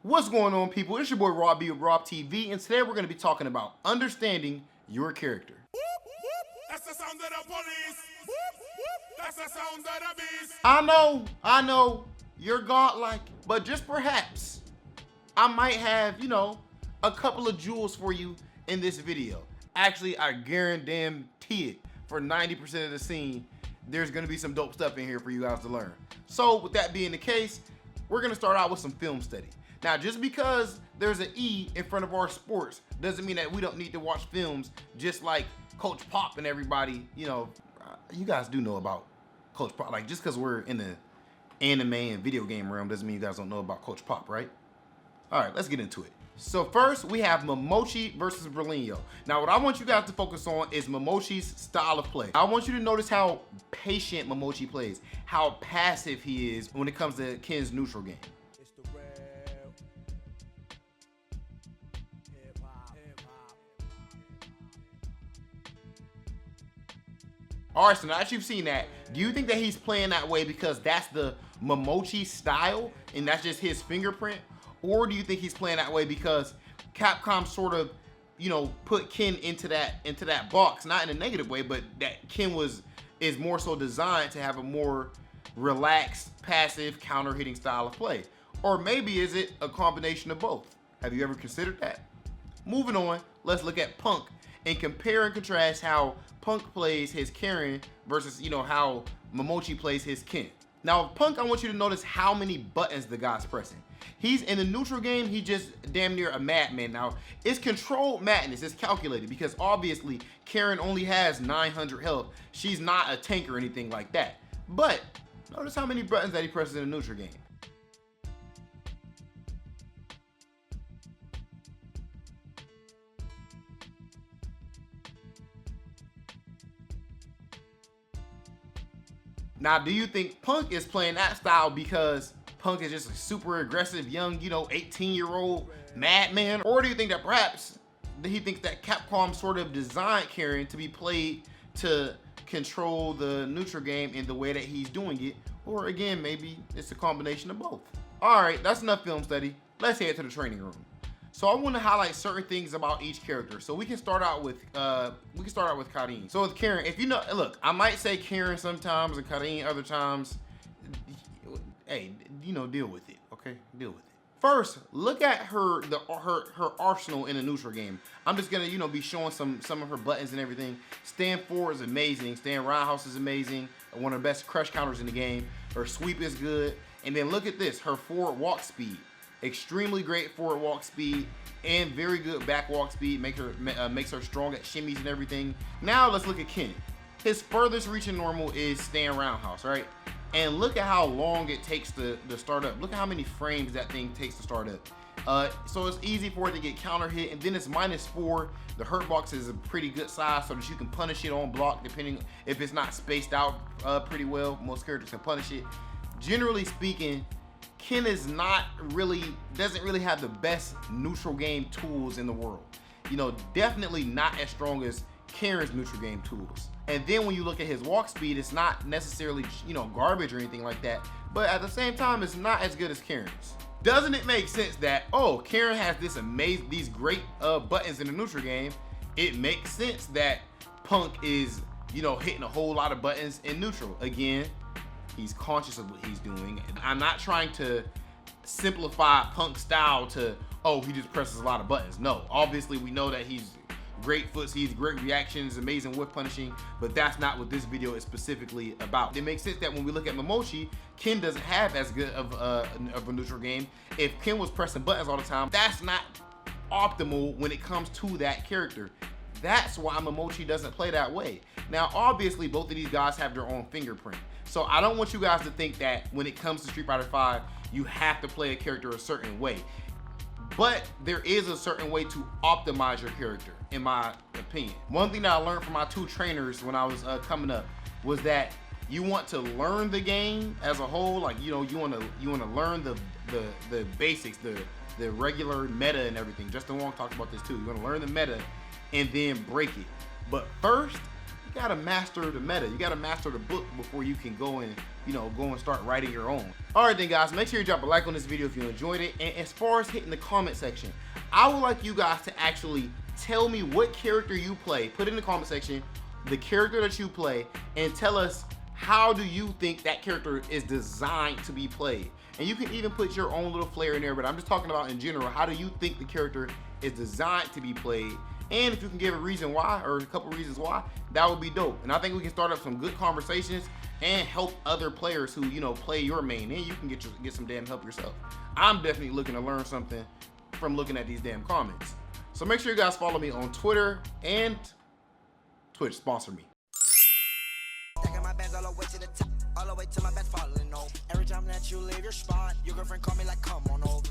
What's going on, people? It's your boy Rob B with RobTV, and today we're going to be talking about understanding your character. That's the sound of the police. That's the sound of the beast. I know, you're godlike, but just perhaps I might have, a couple of jewels for you in this video. Actually, I guarantee it, for 90% of the scene, there's going to be some dope stuff in here for you guys to learn. So with that being the case, we're going to start out with some film study. Now, just because there's an E in front of our sports doesn't mean that we don't need to watch films just like Coach Pop and everybody. You guys do know about Coach Pop. Like, just because we're in the anime and video game realm doesn't mean you guys don't know about Coach Pop, right? All right, let's get into it. So first, we have Momochi versus Berlino. Now, what I want you guys to focus on is Momochi's style of play. I want you to notice how patient Momochi plays, how passive he is when it comes to Ken's neutral game. All right, so now that you've seen that, do you think that he's playing that way because that's the Momochi style and that's just his fingerprint? Or do you think he's playing that way because Capcom sort of, put Ken into that box, not in a negative way, but that Ken is more so designed to have a more relaxed, passive, counter-hitting style of play? Or maybe is it a combination of both? Have you ever considered that? Moving on, let's look at Punk and compare and contrast how Punk plays his Karen versus, how Momochi plays his Ken. Now, Punk, I want you to notice how many buttons the guy's pressing. He's in the neutral game, he just damn near a madman. Now, it's controlled madness, it's calculated, because obviously Karen only has 900 health. She's not a tank or anything like that. But notice how many buttons that he presses in the neutral game. Now, do you think Punk is playing that style because Punk is just a super aggressive, young, 18-year-old madman? Or do you think that perhaps he thinks that Capcom sort of designed Karen to be played to control the neutral game in the way that he's doing it? Or again, maybe it's a combination of both. All right, that's enough film study. Let's head to the training room. So I want to highlight certain things about each character. So we can start out with Karin. So with Karen, look, I might say Karen sometimes and Karin other times. Hey, deal with it, okay? Deal with it. First, look at her arsenal in the neutral game. I'm just gonna, be showing some of her buttons and everything. Stand forward is amazing. Stand roundhouse is amazing. One of the best crush counters in the game. Her sweep is good. And then look at this, her forward walk speed. Extremely great forward walk speed and very good back walk speed. Makes her strong at shimmies and everything. Now let's look at Ken. His furthest reaching normal is stand roundhouse, right? And look at how long it takes to start up. Look at how many frames that thing takes to start up. So it's easy for it to get counter hit, and then it's -4. The hurt box is a pretty good size so that you can punish it on block depending if it's not spaced out pretty well. Most characters can punish it. Generally speaking, Ken doesn't really have the best neutral game tools in the world. Definitely not as strong as Karen's neutral game tools. And then when you look at his walk speed, it's not necessarily, garbage or anything like that. But at the same time, it's not as good as Karen's. Doesn't it make sense that, Karen has these great buttons in the neutral game? It makes sense that Punk is, hitting a whole lot of buttons in neutral. Again, he's conscious of what he's doing. I'm not trying to simplify Punk's style to, he just presses a lot of buttons. No, obviously we know that he's great footsees, great reactions, amazing whiff punishing, but that's not what this video is specifically about. It makes sense that when we look at Momochi, Ken doesn't have as good of a neutral game. If Ken was pressing buttons all the time, that's not optimal when it comes to that character. That's why Momochi doesn't play that way. Now, obviously, both of these guys have their own fingerprint. So I don't want you guys to think that when it comes to Street Fighter V, you have to play a character a certain way. But there is a certain way to optimize your character, in my opinion. One thing that I learned from my 2 trainers when I was coming up was that you want to learn the game as a whole. Like, you want to learn the basics, the regular meta and everything. Justin Wong talked about this too. You want to learn the meta and then break it. But first, you gotta master the meta. You gotta master the book before you can go and, you know, go and start writing your own. All right then guys, make sure you drop a like on this video if you enjoyed it. And as far as hitting the comment section, I would like you guys to actually tell me what character you play. Put it in the comment section, the character that you play, and tell us how do you think that character is designed to be played. And you can even put your own little flair in there, but I'm just talking about in general, how do you think the character is designed to be played? And if you can give a reason why, or a couple reasons why, that would be dope. And I think we can start up some good conversations and help other players who, you know, play your main, and you can get some damn help yourself. I'm definitely looking to learn something from looking at these damn comments. So make sure you guys follow me on Twitter and Twitch, sponsor me. Stacking my bands all the way to the top, all the way to my best falling over. Every time that you leave your spot, your girlfriend call me like, come on over.